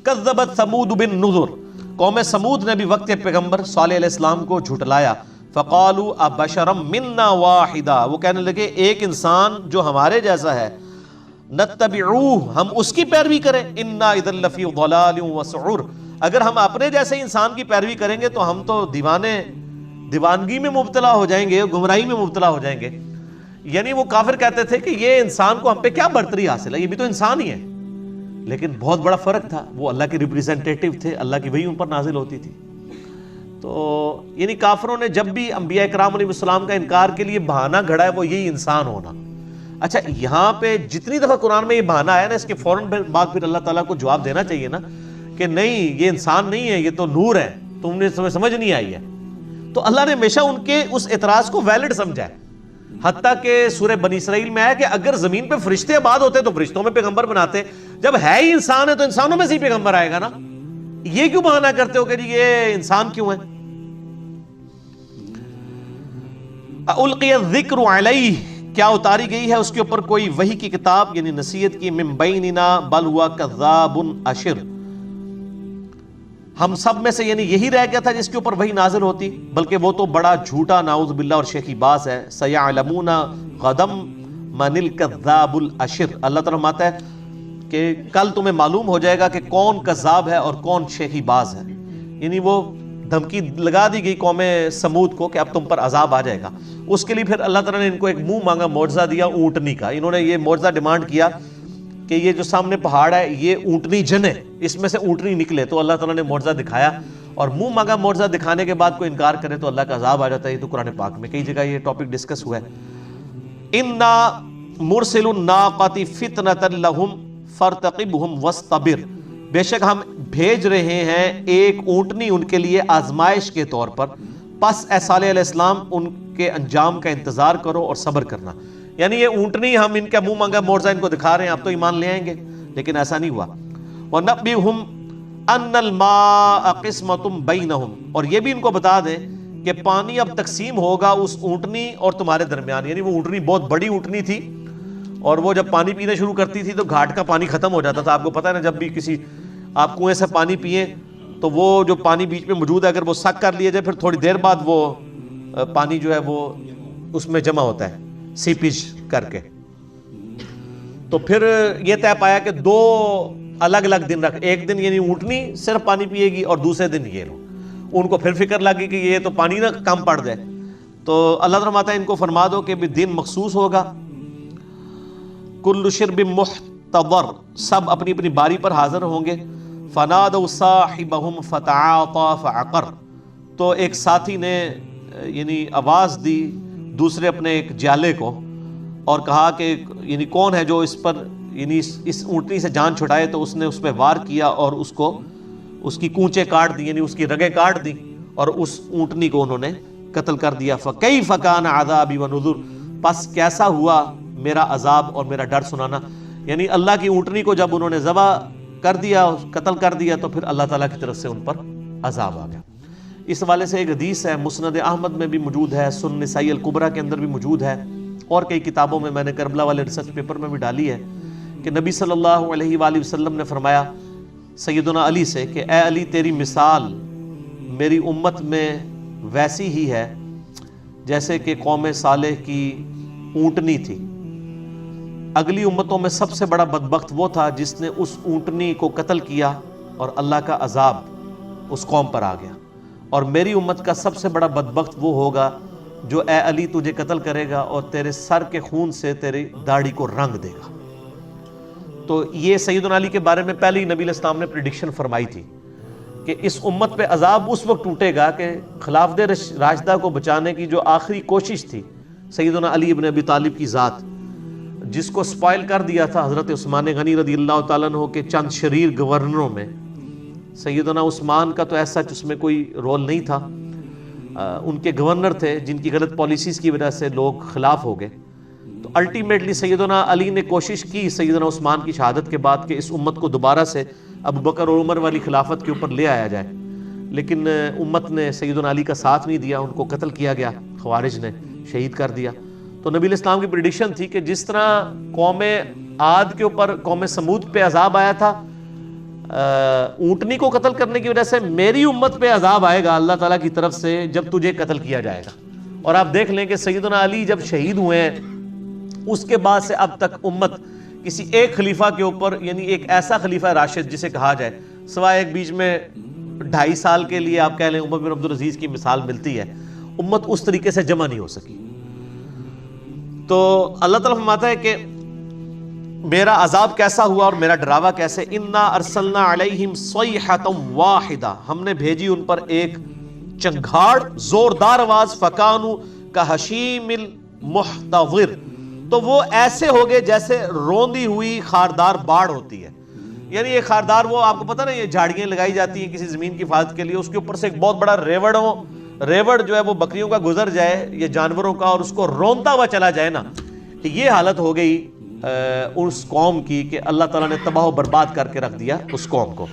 کذبت ثمود بالنذر، قوم سمود نے بھی وقت پیغمبر صالح علیہ السلام کو جھٹلایا. فقالوا ابشرا منا واحدا، وہ کہنے لگے ایک انسان جو ہمارے جیسا ہے، نتبعوہ، ہم اس کی پیروی کریں، انا اذا لفی ضلال وسعور، اگر ہم اپنے جیسے انسان کی پیروی کریں گے تو ہم تو دیوانگی میں مبتلا ہو جائیں گے، گمراہی میں مبتلا ہو جائیں گے. یعنی وہ کافر کہتے تھے کہ یہ انسان کو ہم پہ کیا برتری حاصل ہے، یہ بھی تو انسان ہی ہے. لیکن بہت بڑا فرق تھا، وہ اللہ کے ریپریزنٹیٹیو تھے، اللہ کی وحی ان پر نازل ہوتی تھی. تو یعنی کافروں نے جب بھی انبیاء کرام علیہ السلام کا انکار کے لیے بہانہ گھڑا ہے وہ یہی انسان ہونا. اچھا یہاں پہ جتنی دفعہ قرآن میں یہ بہانہ آیا نا، اس کے فوراً بعد پھر اللہ تعالیٰ کو جواب دینا چاہیے نا کہ نہیں یہ انسان نہیں ہے، یہ تو نور ہے، تم نے سمجھ نہیں آئی ہے. تو اللہ نے ہمیشہ ان کے اس اعتراض کو ویلڈ سمجھا ہے. حتیٰ کہ سورہ بنی اسرائیل میں ہے کہ اگر زمین پہ فرشتے آباد ہوتے تو فرشتوں میں پیغمبر بناتے، جب ہے ہی انسان ہے تو انسانوں میں سے ہی پیغمبر آئے گا نا. یہ کیوں بہانہ کرتے ہو کہ جی یہ انسان کیوں ہے؟ القی الذکر علیہ، کیا اتاری گئی ہے اس کے اوپر کوئی وحی کی کتاب یعنی نصیحت کی، من بیننا بل ہوا کذاب اشر، ہم سب میں سے یعنی یہی رہ گیا تھا جس کے اوپر وحی نازل ہوتی، بلکہ وہ تو بڑا جھوٹا نعوذ باللہ اور شیخی باز ہے. سیعلمون غدم من الکذاب الاشر، اللہ تعالیٰ فرماتا ہے کہ کل تمہیں معلوم ہو جائے گا کہ کون کذاب ہے اور کون شیخی باز ہے. یعنی وہ دھمکی لگا دی گئی قوم سمود کو کہ اب تم پر عذاب آ جائے گا. اس کے لیے پھر اللہ تعالیٰ نے ان کو ایک منہ مانگا معجزہ دیا اونٹنی کا. انہوں نے یہ معجزہ ڈیمانڈ کیا کہ یہ جو سامنے پہاڑ ہے یہ اونٹنی جنے، اس میں سے اونٹنی نکلے. تو اللہ تعالیٰ نے معجزہ دکھایا، اور منہ مانگا معجزہ دکھانے کے بعد کوئی انکار کرے تو اللہ کا عذاب آ جاتا ہے. یہ تو قرآن پاک میں کئی جگہ یہ ٹاپک ڈسکس ہوا ہے. انا مرسل الناقۃ فتنۃ لہم فارتقبہم واصطبر، بے شک ہم بھیج رہے ہیں ایک اونٹنی ان کے لیے آزمائش کے طور پر، پس اے صالح علیہ السلام ان کے انجام کا انتظار کرو اور صبر کرنا. یعنی یہ اونٹنی ہم ان کا منہ مانگا معجزہ ان کو دکھا رہے ہیں، آپ تو ایمان لے آئیں گے، لیکن ایسا نہیں ہوا. وَنَبِّئْهُمْ أَنَّ الْمَاءَ قِسْمَةٌ بَيْنَهُمْ، اور یہ بھی ان کو بتا دیں کہ پانی اب تقسیم ہوگا اس اونٹنی اور تمہارے درمیان. یعنی وہ اونٹنی بہت بڑی اونٹنی تھی، اور وہ جب پانی پینا شروع کرتی تھی تو گھاٹ کا پانی ختم ہو جاتا تھا. آپ کو پتہ ہے نا، جب بھی کسی آپ کنویں سے پانی پئیں تو وہ جو پانی بیچ میں موجود ہے اگر وہ سک کر لیا جائے پھر تھوڑی دیر بعد وہ پانی جو ہے وہ اس میں جمع ہوتا ہے سیپیج کر کے. تو پھر یہ طے پایا کہ دو الگ الگ دن رکھ، ایک دن یعنی اونٹنی صرف پانی پیے گی اور دوسرے دن یہ لوگ. ان کو پھر فکر لگی کہ یہ تو پانی نہ کم پڑ جائے. تو اللہ فرماتا ہے ان کو فرما دو کہ بھی دن مخصوص ہوگا. کل شرب محتضر، سب اپنی اپنی باری پر حاضر ہوں گے. فنادوا صاحبهم فتعاطى فعقر، تو ایک ساتھی نے یعنی آواز دی دوسرے اپنے ایک جالے کو اور کہا کہ یعنی کون ہے جو اس پر یعنی اس اونٹنی سے جان چھڑائے. تو اس نے اس پہ وار کیا اور اس کو اس کی کونچیں کاٹ دی، یعنی اس کی رگیں کاٹ دی اور اس اونٹنی کو انہوں نے قتل کر دیا. فَكَيْفَ كَانَ عَذَابِي وَنُذُرْ، پس کیسا ہوا میرا عذاب اور میرا ڈر سنانا. یعنی اللہ کی اونٹنی کو جب انہوں نے ذبح کر دیا، قتل کر دیا، تو پھر اللہ تعالیٰ کی طرف سے ان پر عذاب آ گیا. اس حوالے سے ایک حدیث ہے، مسند احمد میں بھی موجود ہے، سنن نسائی الکبریٰ کے اندر بھی موجود ہے، اور کئی کتابوں میں نے کربلا والے ریسرچ پیپر میں بھی ڈالی ہے کہ نبی صلی اللہ علیہ وآلہ وسلم نے فرمایا سیدنا علی سے کہ اے علی، تیری مثال میری امت میں ویسی ہی ہے جیسے کہ قوم صالح کی اونٹنی تھی. اگلی امتوں میں سب سے بڑا بدبخت وہ تھا جس نے اس اونٹنی کو قتل کیا اور اللہ کا عذاب اس قوم پر آ گیا. اور میری امت کا سب سے بڑا بدبخت وہ ہوگا جو اے علی تجھے قتل کرے گا اور تیرے سر کے خون سے تیری داڑھی کو رنگ دے گا. تو یہ سیدنا علی کے بارے میں پہلے ہی نبی علیہ السلام نے پریڈکشن فرمائی تھی کہ اس امت پہ عذاب اس وقت ٹوٹے گا کہ خلافت راشدہ کو بچانے کی جو آخری کوشش تھی سیدنا علی ابن ابی طالب کی ذات، جس کو سپائل کر دیا تھا حضرت عثمان غنی رضی اللہ تعالیٰ عنہ کے چند شریر گورنروں میں. سیدنا عثمان کا تو ایسا اس میں کوئی رول نہیں تھا، ان کے گورنر تھے جن کی غلط پالیسیز کی وجہ سے لوگ خلاف ہو گئے. تو الٹیمیٹلی سیدنا علی نے کوشش کی سیدنا عثمان کی شہادت کے بعد کہ اس امت کو دوبارہ سے ابو بکر اور عمر والی خلافت کے اوپر لے آیا جائے، لیکن امت نے سیدنا علی کا ساتھ نہیں دیا، ان کو قتل کیا گیا، خوارج نے شہید کر دیا. تو نبی علیہ السلام کی پریڈکشن تھی کہ جس طرح قوم عاد کے اوپر قوم سمود پہ عذاب آیا تھا، اونٹنی کو قتل کرنے کی وجہ سے میری امت پہ عذاب آئے گا اللہ تعالیٰ کی طرف سے جب تجھے قتل کیا جائے گا. اور آپ دیکھ لیں کہ سیدنا علی جب شہید ہوئے ہیں اس کے بعد سے اب تک امت کسی ایک خلیفہ کے اوپر، یعنی ایک ایسا خلیفہ راشد جسے کہا جائے، سوائے ایک بیچ میں 2.5 سال کے لیے آپ کہہ لیں عمر بن عبدالعزیز کی مثال ملتی ہے، امت اس طریقے سے جمع نہیں ہو سکی. تو اللہ تعالیٰ فرماتا ہے کہ میرا عذاب کیسا ہوا اور میرا ڈراوا کیسے. انا ارسلنا علیہم صیحۃ واحدہ، ہم نے بھیجی ان پر ایک چنگھاڑ، زوردار آواز. فکانوا کحشیم المحتضر، تو وہ ایسے ہو گئے جیسے روندی ہوئی خاردار باڑ ہوتی ہے. یعنی یہ خاردار، وہ آپ کو پتہ نا یہ جھاڑیاں لگائی جاتی ہیں کسی زمین کی حفاظت کے لیے، اس کے اوپر سے ایک بہت بڑا ریوڑ ہو، ریوڑ جو ہے وہ بکریوں کا گزر جائے یا جانوروں کا اور اس کو رونتا ہوا چلا جائے نا، یہ حالت ہو گئی اس قوم کی کہ اللہ تعالیٰ نے تباہ و برباد کر کے رکھ دیا اس قوم کو.